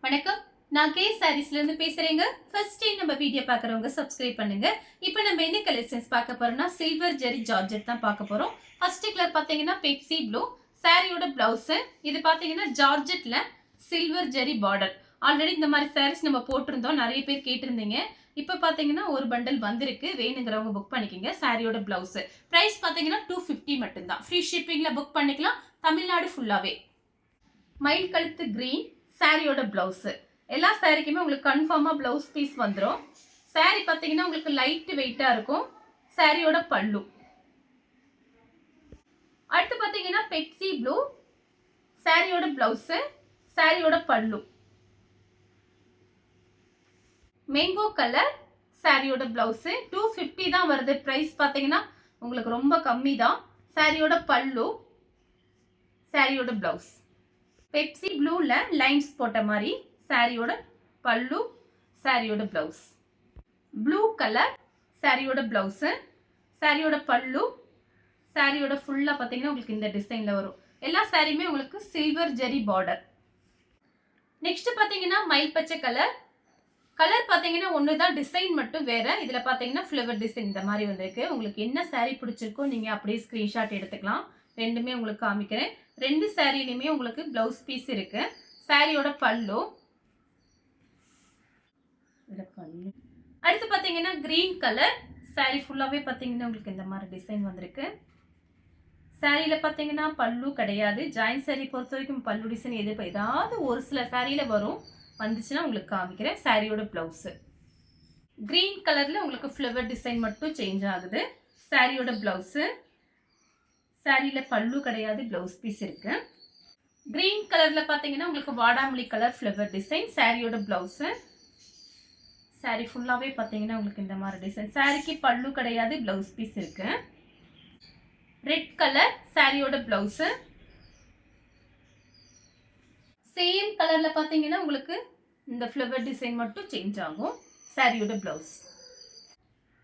வணக்கம். நான் கே சாரீஸ்ல இருந்து பேசுறேங்க. ஃபர்ஸ்ட் டைம் நம்ம வீடியோ பார்க்குறவங்க சப்ஸ்கிரைப் பண்ணுங்க. இப்போ நம்ம என்ன கலெக்ஷன்ஸ் பார்க்க போறோம்னா சில்வர் ஜெரி ஜார்ஜெட் தான் பார்க்க போறோம். ஃபர்ஸ்ட் கலர் பார்த்தீங்கன்னா பெப்சி ப்ளூ. சாரியோட பிளவுஸ் இது பார்த்தீங்கன்னா ஜார்ஜெட்ல சில்வர் ஜெரி பார்டர். ஆல்ரெடி இந்த மாதிரி சாரீஸ் நம்ம போட்டிருந்தோம். நிறைய பேர் கேட்டிருந்தீங்க. இப்போ பார்த்தீங்கன்னா ஒரு பண்டல் வந்திருக்கு. வேணுங்கிறவங்க புக் பண்ணிக்கோங்க. சாரியோட பிளவுஸ் பிரைஸ் பார்த்தீங்கன்னா 250 மட்டும்தான். ஃப்ரீ ஷிப்பிங்ல புக் பண்ணிக்கலாம். தமிழ்நாடு ஃபுல்லாவே. மயில் கழுத்து கிரீன் சாரியோட பிளவுஸ். எல்லா சாரிக்குமே உங்களுக்கு கன்ஃபார்மா பிளவுஸ் பீஸ் வந்துடும். சாரி பார்த்தீங்கன்னா உங்களுக்கு லைட் வெயிட்டா இருக்கும். சாரியோட பல்லு. அடுத்து பார்த்தீங்கன்னா பெப்சி ப்ளூ சாரியோட பிளவுஸ், சாரியோட பல்லு. மேங்கோ கலர் சாரியோட பிளவுஸ் 250 தான் வருது. பிரைஸ் பார்த்தீங்கன்னா உங்களுக்கு ரொம்ப கம்மி தான். சாரியோட பல்லு, சாரியோட பிளவுஸ். பெப்சி ப்ளூல லைன்ஸ் போட்ட மாதிரி சாரியோட பல்லு, சாரியோட பிளவுஸ். ப்ளூ கலர் சாரியோட பிளவுஸ், சாரியோட பல்லு, சாரியோட ஃபுல்லா பார்த்தீங்கன்னா உங்களுக்கு இந்த டிசைன்ல வரும். எல்லா சாரியுமே உங்களுக்கு சில்வர் ஜெரி பார்டர். நெக்ஸ்ட் பார்த்தீங்கன்னா மயில் பச்சை கலர். கலர் பார்த்தீங்கன்னா ஒன்று தான், டிசைன் மட்டும் வேற. இதில் பார்த்தீங்கன்னா ஃப்ளவர் டிசைன் இந்த மாதிரி வந்திருக்கு. உங்களுக்கு என்ன சாரி பிடிச்சிருக்கோ நீங்கள் அப்படியே ஸ்க்ரீன்ஷாட் எடுத்துக்கலாம். ரெண்டுமே உங்களுக்கு காமிக்கிறேன். ரெண்டு சாரிலையுமே உங்களுக்கு பிளவுஸ் பீஸ் இருக்கு. சாரியோட பல்லு. அடுத்து பார்த்தீங்கன்னா கிரீன் கலர் சாரி ஃபுல்லாகவே பார்த்தீங்கன்னா உங்களுக்கு இந்த மாதிரி டிசைன் வந்திருக்கு. சாரியில் பார்த்தீங்கன்னா பல்லு கிடையாது. ஜாயின் சாரி பொறுத்த வரைக்கும் பல்லு டிசைன் ஏதாவது ஒரு சில சாரியில் வரும். வந்துச்சுன்னா உங்களுக்கு காமிக்கிறேன். சாரியோட பிளவுஸ் கிரீன் கலர்ல உங்களுக்கு ஃப்ளவர் டிசைன் மட்டும் சேஞ்ச் ஆகுது. சாரியோட பிளவுஸ். சாரியில பல்லு கிடையாது, பிளவுஸ் பீஸ் இருக்கு. கிரீன் கலர்ல பாத்தீங்கன்னா உங்களுக்கு வாடாமல்லி கலர் ஃப்ளவர் டிசைன். சாரியோட பிளவுஸ். சாரி ஃபுல்லாவே பாத்தீங்கன்னா உங்களுக்கு இந்த மாதிரி டிசைன். சாரிக்கு பல்லு கிடையாது, பிளவுஸ் பீஸ் இருக்கு. ரெட் கலர் சாரியோட பிளவுஸ். சேம் கலர்ல பாத்தீங்கன்னா உங்களுக்கு இந்த ஃப்ளவர் டிசைன் மட்டும் சேஞ்ச் ஆகும். சாரியோட பிளவுஸ்.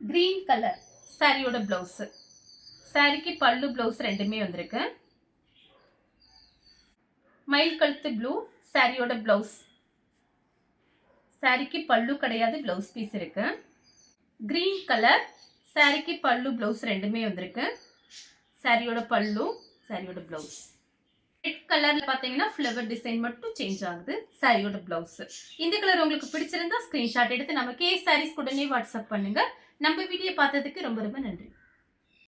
கிரீன் கலர் சாரியோட பிளவுஸ். சாரிக்கு பல்லு, பிளவுஸ் ரெண்டுமே வந்திருக்கு. மயில் கழுத்து ப்ளூ சாரியோட பிளவுஸ். சாரிக்கு பல்லு கிடையாது, பிளவுஸ் பீஸ் இருக்கு. கிரீன் கலர் சாரிக்கு பல்லு, பிளவுஸ் ரெண்டுமே வந்திருக்கு. சாரியோட பல்லு, சாரியோட பிளவுஸ். ரெட் கலர்ல பாத்தீங்கன்னா ஃப்ளவர் டிசைன் மட்டும் சேஞ்ச் ஆகுது. சாரியோட பிளவுஸ். இந்த கலர் உங்களுக்கு பிடிச்சிருந்தா ஸ்கிரீன்ஷாட் எடுத்து நம்ம கே சாரீஸ் உடனே வாட்ஸ்அப் பண்ணுங்க. நம்ம வீடியோ பார்த்ததுக்கு ரொம்ப ரொம்ப நன்றி.